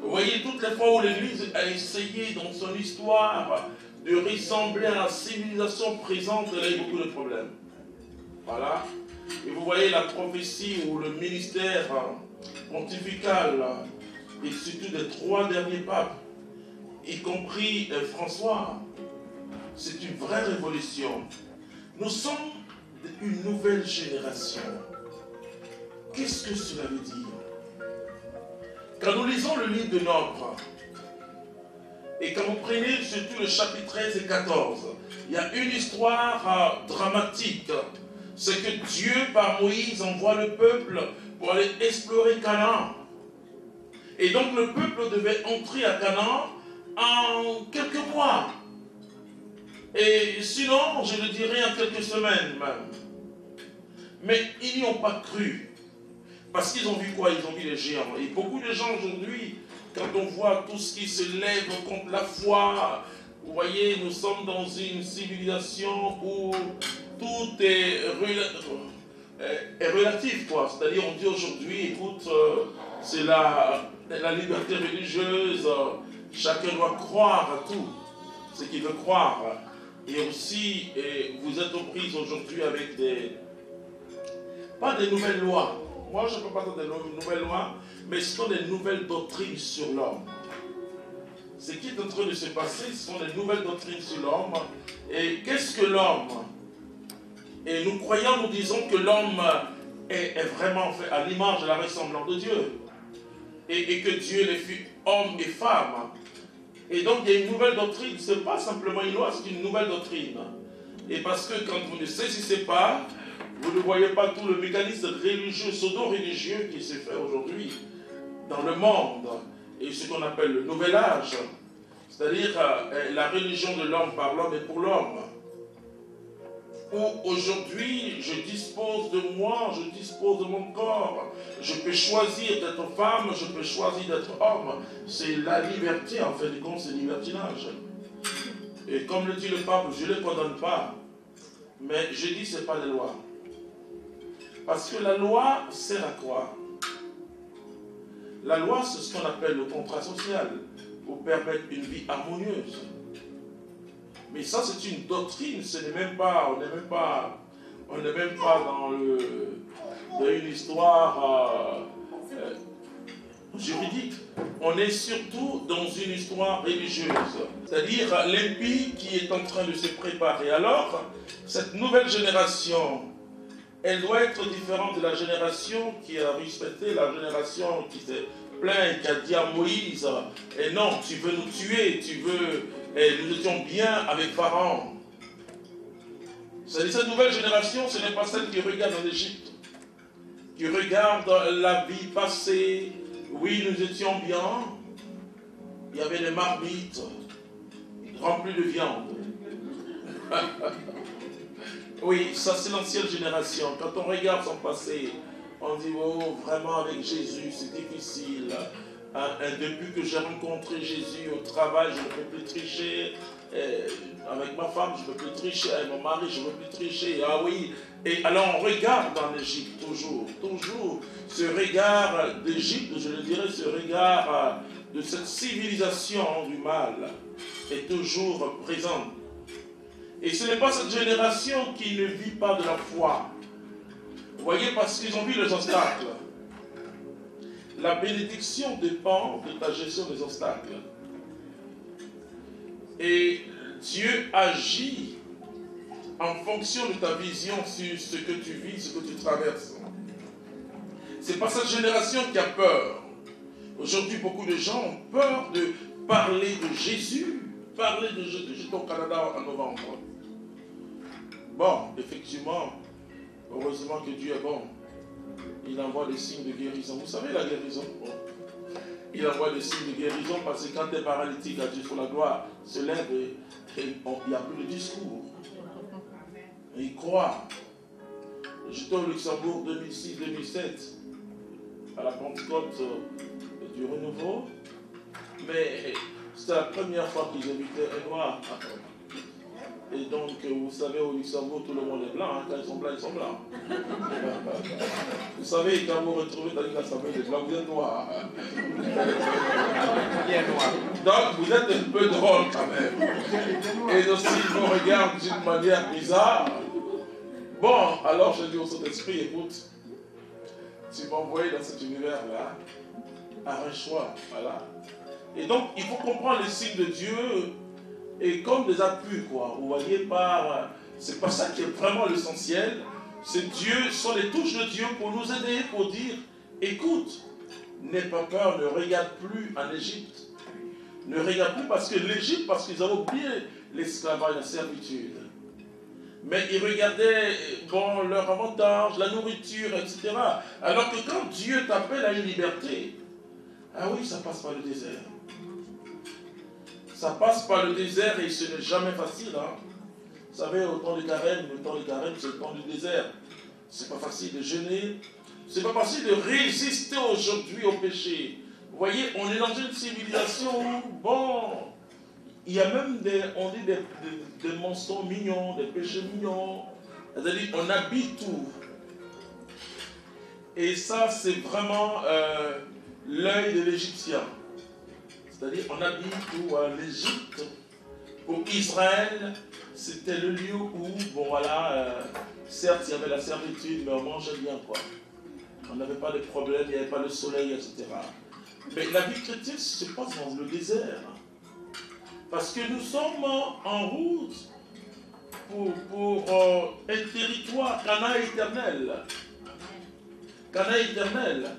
Vous voyez, toutes les fois où l'Église a essayé dans son histoire de ressembler à la civilisation présente, elle a eu beaucoup de problèmes. Voilà. Et vous voyez la prophétie ou le ministère pontifical, et surtout des 3 derniers papes, y compris François, c'est une vraie révolution. Nous sommes une nouvelle génération. Qu'est-ce que cela veut dire? Quand nous lisons le livre de Nombre, et quand vous prenez surtout le chapitre 13 et 14, il y a une histoire dramatique. C'est que Dieu, par Moïse, envoie le peuple pour aller explorer Canaan. Et donc le peuple devait entrer à Canaan en quelques mois. Et sinon, je le dirais en quelques semaines même. Mais ils n'y ont pas cru. Parce qu'ils ont vu quoi? Ils ont vu les géants. Et beaucoup de gens aujourd'hui, quand on voit tout ce qui se lève contre la foi, vous voyez, nous sommes dans une civilisation où tout est relatif, quoi. C'est-à-dire, on dit aujourd'hui, écoute, c'est la liberté religieuse, chacun doit croire à tout ce qu'il veut croire. Et aussi, vous êtes aux prises aujourd'hui avec pas des nouvelles lois. Moi, je ne peux pas dire des nouvelles lois, mais ce sont des nouvelles doctrines sur l'homme. Ce qui est en train de se passer, ce sont des nouvelles doctrines sur l'homme. Et qu'est-ce que l'homme? Et nous croyons, nous disons que l'homme est vraiment fait à l'image de la ressemblance de Dieu. Et que Dieu les fit hommes et femmes. Et donc il y a une nouvelle doctrine. Ce n'est pas simplement une loi, c'est une nouvelle doctrine. Et parce que quand vous ne saisissez pas, vous ne voyez pas tout le mécanisme religieux, pseudo-religieux qui s'est fait aujourd'hui dans le monde. Et ce qu'on appelle le nouvel âge. C'est-à-dire la religion de l'homme par l'homme et pour l'homme. Où aujourd'hui, je dispose de moi, je dispose de mon corps. Je peux choisir d'être femme, je peux choisir d'être homme. C'est la liberté, en fait, du compte, c'est le libertinage. Et comme le dit le pape, je ne le condamne pas. Mais je dis, ce n'est pas des lois. Parce que la loi sert à quoi? La loi, c'est ce qu'on appelle le contrat social, pour permettre une vie harmonieuse. Mais ça, c'est une doctrine, ce n'est même pas, on n'est même pas dans une histoire juridique. On est surtout dans une histoire religieuse. C'est-à-dire l'impie qui est en train de se préparer. Alors, cette nouvelle génération, elle doit être différente de la génération qui a respecté, la génération qui s'est plainte, qui a dit à Moïse, et non, tu veux nous tuer, nous étions bien avec Pharaon. C'est-à-dire cette nouvelle génération, ce n'est pas celle qui regarde en Égypte, qui regarde la vie passée. Oui, nous étions bien, il y avait des marmites remplies de viande. Oui, ça c'est l'ancienne génération. Quand on regarde son passé, on dit, oh, vraiment avec Jésus, c'est difficile. Depuis que j'ai rencontré Jésus au travail, je ne peux plus tricher. Avec ma femme, je ne peux plus tricher. Avec mon mari, je ne peux plus tricher. Ah oui. Et alors on regarde en Égypte toujours. Ce regard d'Égypte, je le dirais, ce regard de cette civilisation du mal est toujours présent. Et ce n'est pas cette génération qui ne vit pas de la foi. Vous voyez, parce qu'ils ont vu les obstacles. La bénédiction dépend de ta gestion des obstacles. Et Dieu agit en fonction de ta vision sur ce que tu vis, ce que tu traverses. Ce n'est pas cette génération qui a peur. Aujourd'hui, beaucoup de gens ont peur de parler de Jésus. Parler de Jésus. J'étais au Canada en novembre. Bon, effectivement, heureusement que Dieu est bon. Il envoie des signes de guérison. Vous savez la guérison? Bon. Il envoie des signes de guérison parce que quand tu es paralytique, à Dieu soit la gloire, se lève et il n'y a plus de discours. Et il croit. J'étais au Luxembourg 2006-2007 à la Pentecôte du Renouveau, mais c'était la première fois qu'ils invitaient un noir. Et donc, vous savez, au Luxembourg, tout le monde est blanc. Hein. Quand ils sont blancs, ils sont blancs. Vous savez, quand vous retrouvez dans une assemblée de blancs, vous êtes noirs. Donc, vous êtes un peu drôle quand même. Et aussi, ils vous regardent d'une manière bizarre. Bon, alors je dis au Saint-Esprit, écoute, tu m'as envoyé dans cet univers-là, arrange-toi, voilà. Et donc, il faut comprendre les signes de Dieu et comme des appuis, quoi. Vous voyez, c'est pas ça qui est vraiment l'essentiel, C'est Dieu, sont les touches de Dieu pour nous aider, pour dire, écoute, n'aie pas peur, ne regarde plus en Égypte. Ne regarde plus parce que l'Égypte, parce qu'ils avaient oublié l'esclavage, la servitude. Mais ils regardaient bon, leur avantage, la nourriture, etc. Alors que quand Dieu t'appelle à une liberté, ah oui, ça passe par le désert. Ça passe par le désert et ce n'est jamais facile. Hein. Vous savez, au temps de carême, c'est le temps du désert. C'est pas facile de jeûner. C'est pas facile de résister aujourd'hui au péché. Vous voyez, on est dans une civilisation où, bon, il y a même on dit des mensonges mignons, des péchés mignons. C'est-à-dire, on habille tout. Et ça, c'est vraiment l'œil de l'Égyptien. C'est-à-dire, on habille tout à l'Égypte. Pour Israël, c'était le lieu où, bon voilà, certes, il y avait la servitude, mais on mangeait bien, quoi. On n'avait pas de problème, il n'y avait pas le soleil, etc. Mais la vie chrétienne se passe dans le désert. Parce que nous sommes en route pour un territoire, Canaan éternel. Canaan éternel.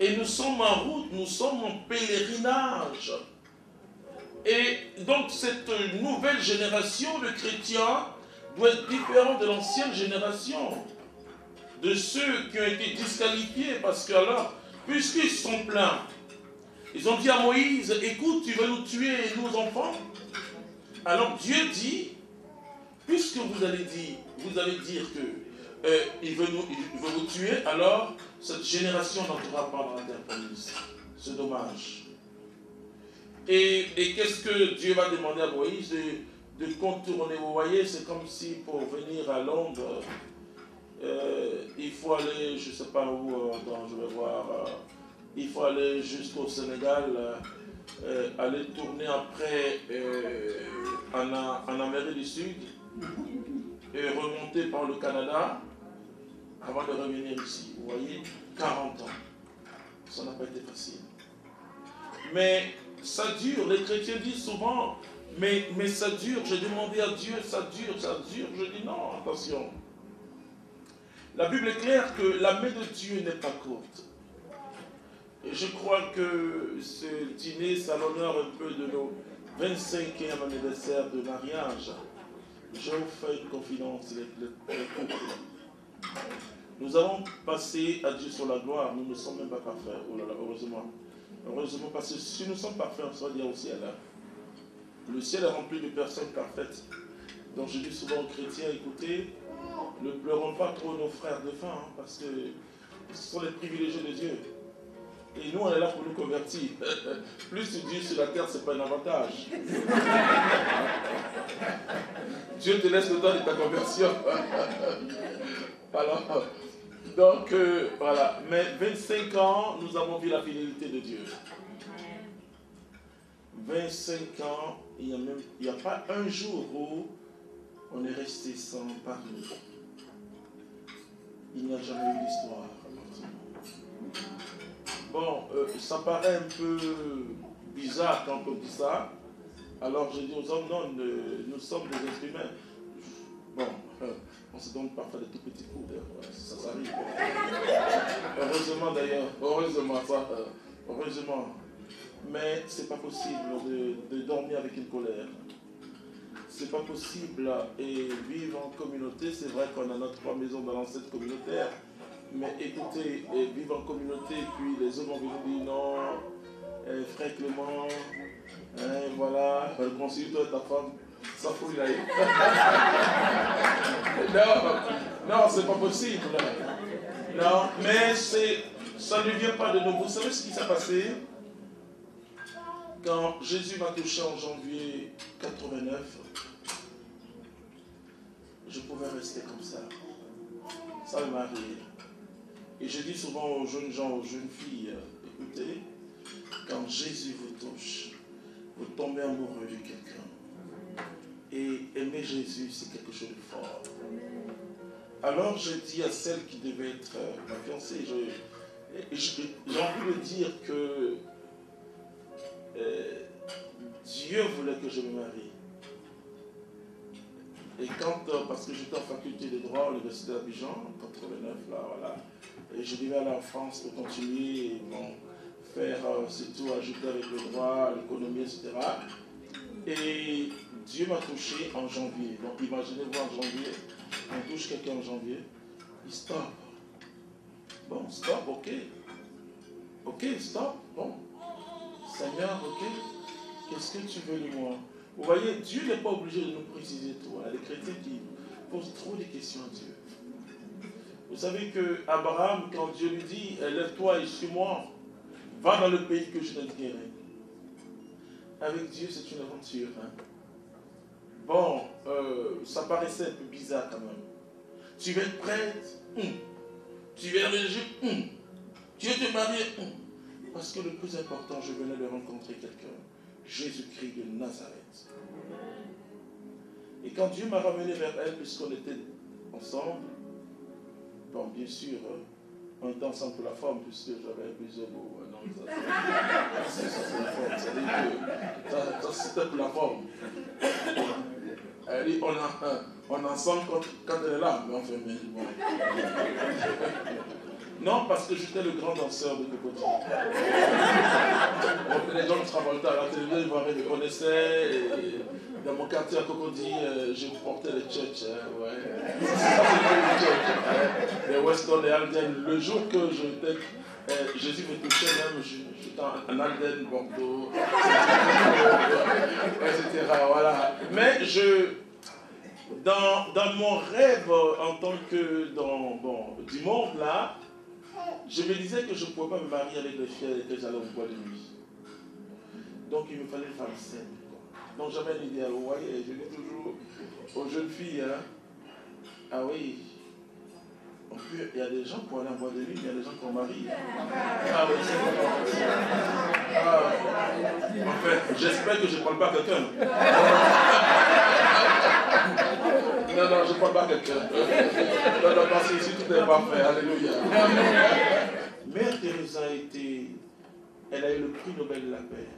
Et nous sommes en route, nous sommes en pèlerinage. Et donc cette nouvelle génération de chrétiens doit être différente de l'ancienne génération. De ceux qui ont été disqualifiés, parce que alors, puisqu'ils sont pleins, ils ont dit à Moïse, écoute, tu veux nous tuer, nos enfants? Alors Dieu dit, puisque vous allez dire que il veut vous tuer, alors cette génération n'entrera pas dans la terre promise. C'est dommage. Et qu'est-ce que Dieu va demander à Moïse de contourner? Vous voyez, c'est comme si pour venir à Londres, il faut aller, je ne sais pas où, je vais voir, il faut aller jusqu'au Sénégal, aller tourner après en Amérique du Sud et remonter par le Canada avant de revenir ici. Vous voyez, 40 ans. Ça n'a pas été facile. Mais ça dure, les chrétiens disent souvent, mais ça dure, j'ai demandé à Dieu, ça dure. Je dis non, attention. La Bible est claire que la main de Dieu n'est pas courte. Et je crois que ce dîner, c'est à l'honneur un peu de nos 25e anniversaire de mariage. Je vous fais une confidence, les couples. Nous avons passé à Dieu sur la gloire, nous ne sommes même pas parfaits. Oh là là, heureusement. Heureusement, parce que si nous sommes parfaits, on sera dire au ciel. Le ciel est rempli de personnes parfaites. Donc je dis souvent aux chrétiens, écoutez, ne pleurons pas trop nos frères de faim, hein, parce que ce sont les privilégiés de Dieu. Et nous, on est là pour nous convertir. Plus tu dis sur la terre, ce n'est pas un avantage. Dieu te laisse le temps de ta conversion. Alors, donc, voilà. Mais 25 ans, nous avons vu la fidélité de Dieu. 25 ans, il n'y a pas un jour où on est resté sans parler. Il n'y a jamais eu d'histoire. Bon, ça paraît un peu bizarre quand on dit ça. Alors je dis aux hommes, non, nous sommes des êtres humains. Bon, on se donne parfois des tout petits coups, ça arrive. Heureusement d'ailleurs, heureusement. Mais c'est pas possible de dormir avec une colère. C'est pas possible et vivre en communauté. C'est vrai qu'on a notre maison dans l'enceinte communautaire. Mais écoutez, vivre en communauté, puis les hommes ont venu dire non, frère Clément, voilà, consulte-toi ta femme, ça fouille là. Non, c'est pas possible. Non, mais ça ne vient pas de nous. Vous savez ce qui s'est passé? Quand Jésus m'a touché en janvier 89, je pouvais rester comme ça. Ça me m'arrive. Et je dis souvent aux jeunes gens, aux jeunes filles, écoutez, quand Jésus vous touche, vous tombez amoureux de quelqu'un. Et aimer Jésus, c'est quelque chose de fort. Alors je dis à celle qui devait être ma fiancée, j'ai envie de dire que Dieu voulait que je me marie. Et parce que j'étais en faculté de droit à l'université d'Abidjan, en 89, là, voilà. Et je devais aller en France pour continuer et faire surtout ajouter avec le droit, l'économie, etc. Et Dieu m'a touché en janvier. Donc imaginez-vous en janvier, on touche quelqu'un en janvier, il stoppe. Bon, stop, ok. Ok, stop, bon. Seigneur, ok, qu'est-ce que tu veux de moi? Vous voyez, Dieu n'est pas obligé de nous préciser tout. Il y a des chrétiens qui posent trop de questions à Dieu. Vous savez que Abraham, quand Dieu lui dit, lève-toi et suis-moi, va dans le pays que je t'indiquerai. Avec Dieu, c'est une aventure. Hein? Bon, ça paraissait un peu bizarre quand même. Tu vas être prête? Tu vas aller en Égypte? Tu veux te marier? Parce que le plus important, je venais de rencontrer quelqu'un. Jésus-Christ de Nazareth. Et quand Dieu m'a ramené vers elle, puisqu'on était ensemble, bon, bien sûr, on était ensemble pour la forme, puisque j'avais plusieurs mots. Non, ça c'est la forme. Ça veut dire que ça c'était pour la forme. Elle dit, on est ensemble quand elle est là, mais enfin, mais bon. Non, parce que j'étais le grand danseur de Cocody. Les gens de Travolta à la télévision, ils me connaissaient. Et dans mon quartier à Cocody, je portais les tchetches. Ouais. Les Weston et Alden. Le jour que Jésus me touchait, même, j'étais en Alden, Bordeaux, etc. Voilà. Mais dans mon rêve, en tant que du monde là, je me disais que je ne pouvais pas me marier avec les filles et que j'allais au bois de nuit. Donc il me fallait une femme saine. Donc j'avais un idéal. Vous voyez, je dis toujours aux jeunes filles, hein, ah oui, il y a des gens pour aller en bois de nuit, mais il y a des gens qu'on marie. Ah oui, c'est bon. Enfin, j'espère que je ne parle pas à quelqu'un. Non, je ne parle pas à quelqu'un. Non, parce que ici tout est parfait. Alléluia. Mère Teresa elle a eu le prix Nobel de la paix.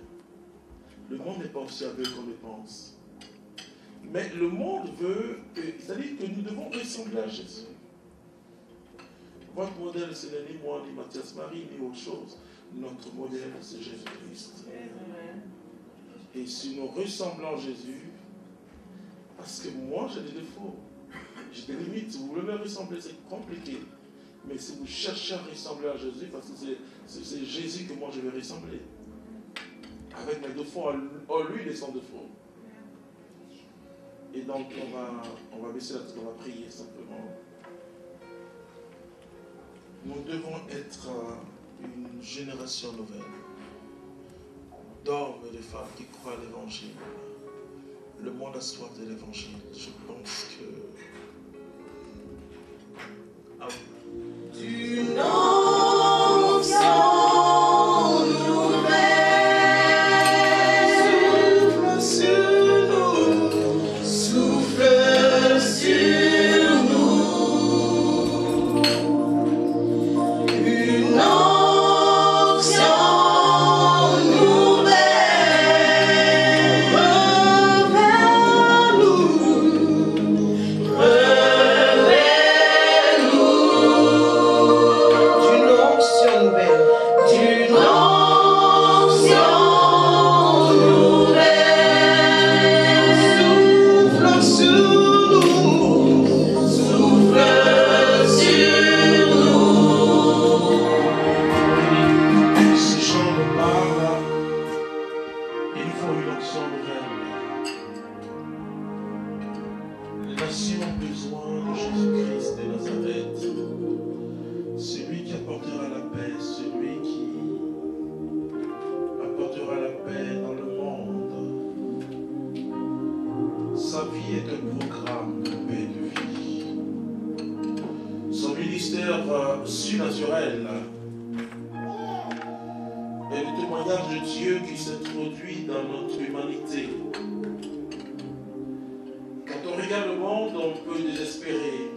Le monde n'est pas aussi aveugle qu'on le pense. Mais le monde veut, c'est-à-dire que nous devons ressembler à Jésus. Votre modèle, ce n'est ni moi, ni Mathias Marie, ni autre chose. Notre modèle, c'est Jésus-Christ. Et si nous ressemblons à Jésus, parce que moi, j'ai des défauts, j'ai des limites. Si vous voulez me ressembler, c'est compliqué. Mais si vous cherchez à ressembler à Jésus, parce que c'est Jésus que moi je vais ressembler. Avec mes défauts, en lui, il est sans défaut. Et donc, on va baisser la tête, on va prier simplement. Nous devons être une génération nouvelle d'hommes et de femmes qui croient à l'évangile. Le monde a soif de l'évangile. Je pense que... Ah oui. Une onction nouvelle souffle sur nous, souffle sur nous. Une onction nouvelle surnaturel et le témoignage de Dieu qui s'introduit dans notre humanité. Quand on regarde le monde, on peut désespérer.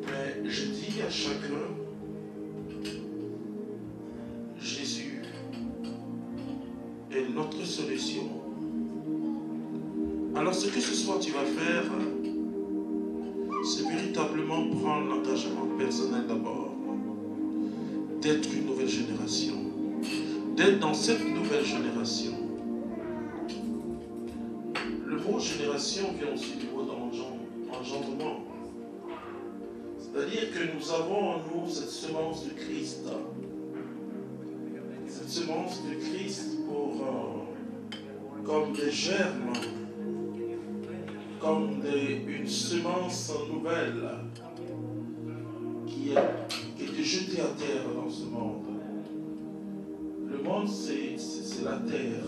Mais je dis à chacun, Jésus est notre solution Alors ce que ce soir tu vas faire, c'est véritablement prendre l'engagement personnel d'abord, d'être une nouvelle génération, d'être dans cette nouvelle génération. Le mot génération vient aussi du mot d'engendrement. C'est-à-dire que nous avons en nous cette semence de Christ. Cette semence de Christ comme des germes, comme une semence nouvelle qui est jetée à terre dans ce monde. Le monde, c'est la terre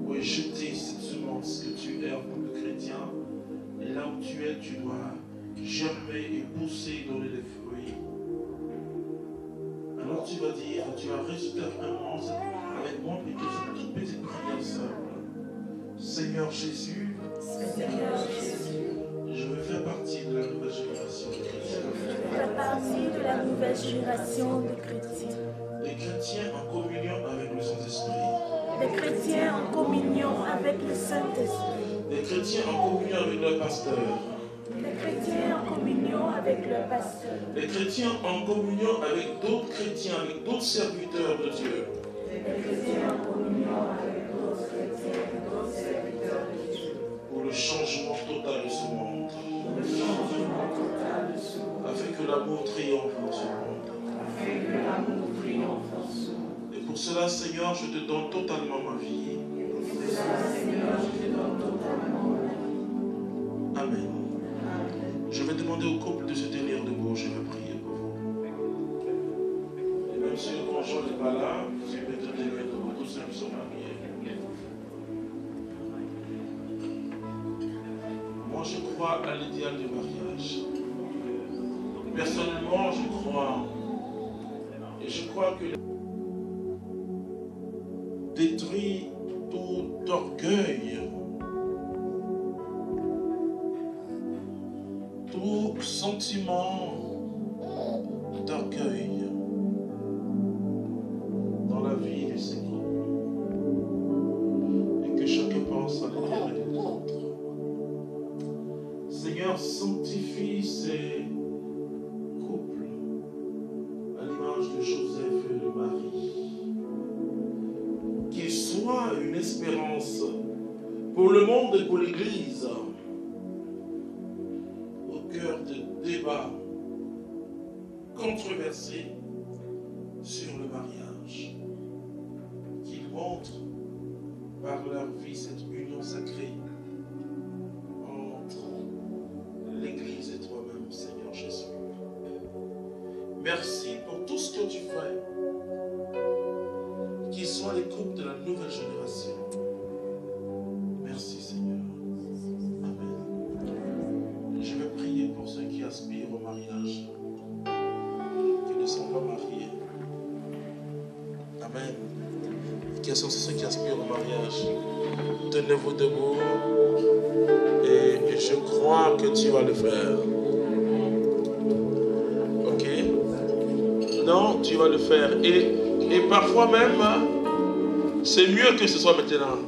où est jetée cette semence que tu es en tant que chrétien. Et là où tu es, tu dois germer et pousser, donner des fruits. Alors tu vas dire, tu vas réciter vraiment avec moi plutôt cette toute petite prière simple. Seigneur Jésus, je veux faire partie de la nouvelle génération de chrétiens. Je veux faire partie de la nouvelle génération de chrétiens. Les chrétiens en communion avec le Saint-Esprit. Les chrétiens en communion avec le Saint-Esprit. Les chrétiens en communion avec leur pasteur. Les chrétiens en communion avec leur pasteur. Les chrétiens en communion avec d'autres chrétiens, avec d'autres serviteurs de Dieu. Les chrétiens en communion avec d'autres chrétiens et d'autres serviteurs de Dieu. Pour le changement total de ce monde. Pour le changement total de ce monde. Afin que l'amour triomphe dans ce monde. Afin que l'amour triomphe dans ce monde. Et pour cela, Seigneur, je te donne totalement ma vie. Et pour cela, Seigneur, je te donne totalement ma vie. Amen. Je vais demander au couple de se tenir debout, je vais prier pour vous. Et même si le conjoint n'est pas là, je vais te tenir debout, tous ceux qui sont mariés. Moi, je crois à l'idéal du mariage. Personnellement, je crois. Et je crois que détruit tout orgueil, tout sentiment d'orgueil dans la vie de ces couples. Et que chacun pense à l'intérêt des autres. Seigneur, sanctifie ces couples à l'image de Joseph et de Marie. Qu'ils soient une espérance pour le monde et pour l'Église. Cœur de débat controversé sur le mariage, qu'ils montrent par leur vie cette union sacrée entre l'Église et toi-même, Seigneur Jésus. Merci pour tout ce que tu fais, qu'ils soient les couples de la nouvelle génération. Merci, Seigneur. Je vais prier pour ceux qui aspirent au mariage, qui ne sont pas mariés. Amen. Quels sont ceux qui aspirent au mariage? Tenez-vous debout et je crois que tu vas le faire. Ok? Non, tu vas le faire. Et parfois même, c'est mieux que ce soit maintenant.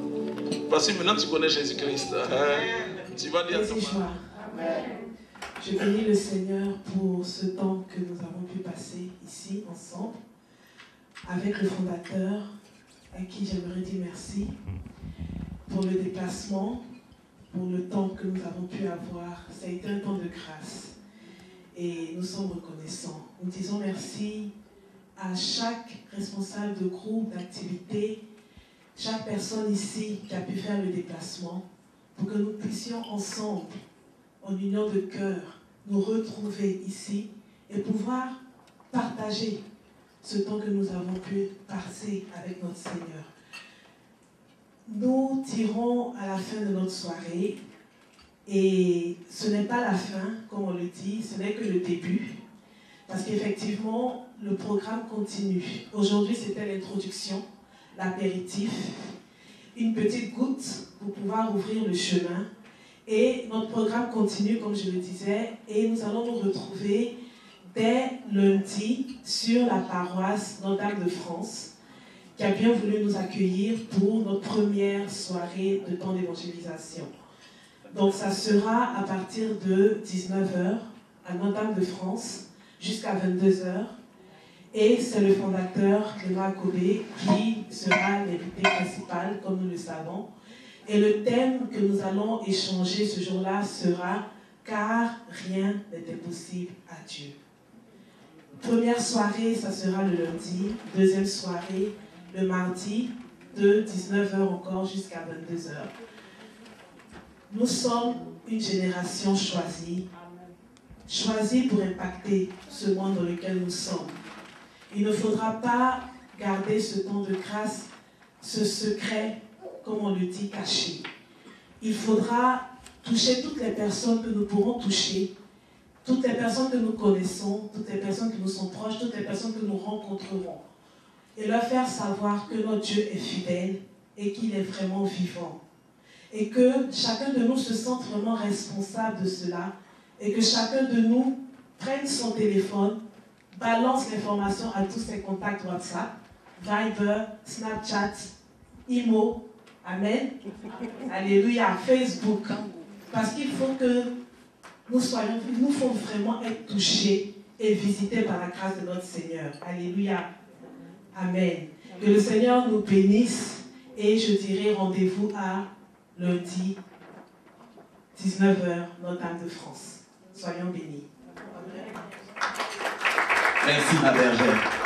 Parce que maintenant tu connais Jésus-Christ. Hein? Tu vas dire à ton mari. Je bénis le Seigneur pour ce temps que nous avons pu passer ici ensemble avec le fondateur à qui j'aimerais dire merci pour le déplacement, pour le temps que nous avons pu avoir. Ça a été un temps de grâce et nous sommes reconnaissants. Nous disons merci à chaque responsable de groupe, d'activité, chaque personne ici qui a pu faire le déplacement pour que nous puissions ensemble, en union de cœur, nous retrouver ici et pouvoir partager ce temps que nous avons pu passer avec notre Seigneur. Nous tirons à la fin de notre soirée et ce n'est pas la fin, comme on le dit, ce n'est que le début parce qu'effectivement, le programme continue. Aujourd'hui, c'était l'introduction, l'apéritif, une petite goutte pour pouvoir ouvrir le chemin. Et notre programme continue, comme je le disais, et nous allons nous retrouver dès lundi sur la paroisse Notre-Dame de France, qui a bien voulu nous accueillir pour notre première soirée de temps d'évangélisation. Donc ça sera à partir de 19h à Notre-Dame de France jusqu'à 22h. Et c'est le fondateur Clément Akobé qui sera l'invité principal, comme nous le savons. Et le thème que nous allons échanger ce jour-là sera « Car rien n'est impossible à Dieu ». Première soirée, ça sera le lundi. Deuxième soirée, le mardi, de 19h encore jusqu'à 22h. Nous sommes une génération choisie pour impacter ce monde dans lequel nous sommes. Il ne faudra pas garder ce temps de grâce, ce secret, comme on le dit, caché. Il faudra toucher toutes les personnes que nous pourrons toucher, toutes les personnes que nous connaissons, toutes les personnes qui nous sont proches, toutes les personnes que nous rencontrerons, et leur faire savoir que notre Dieu est fidèle et qu'il est vraiment vivant. Et que chacun de nous se sente vraiment responsable de cela, et que chacun de nous prenne son téléphone, balance l'information à tous ses contacts WhatsApp, Viber, Snapchat, Imo, Amen, Alléluia, Facebook, parce qu'il faut que nous faut vraiment être touchés et visités par la grâce de notre Seigneur. Alléluia, Amen. Que le Seigneur nous bénisse et je dirai rendez-vous à lundi, 19h, Notre-Dame de France. Soyons bénis. Merci ma bergère.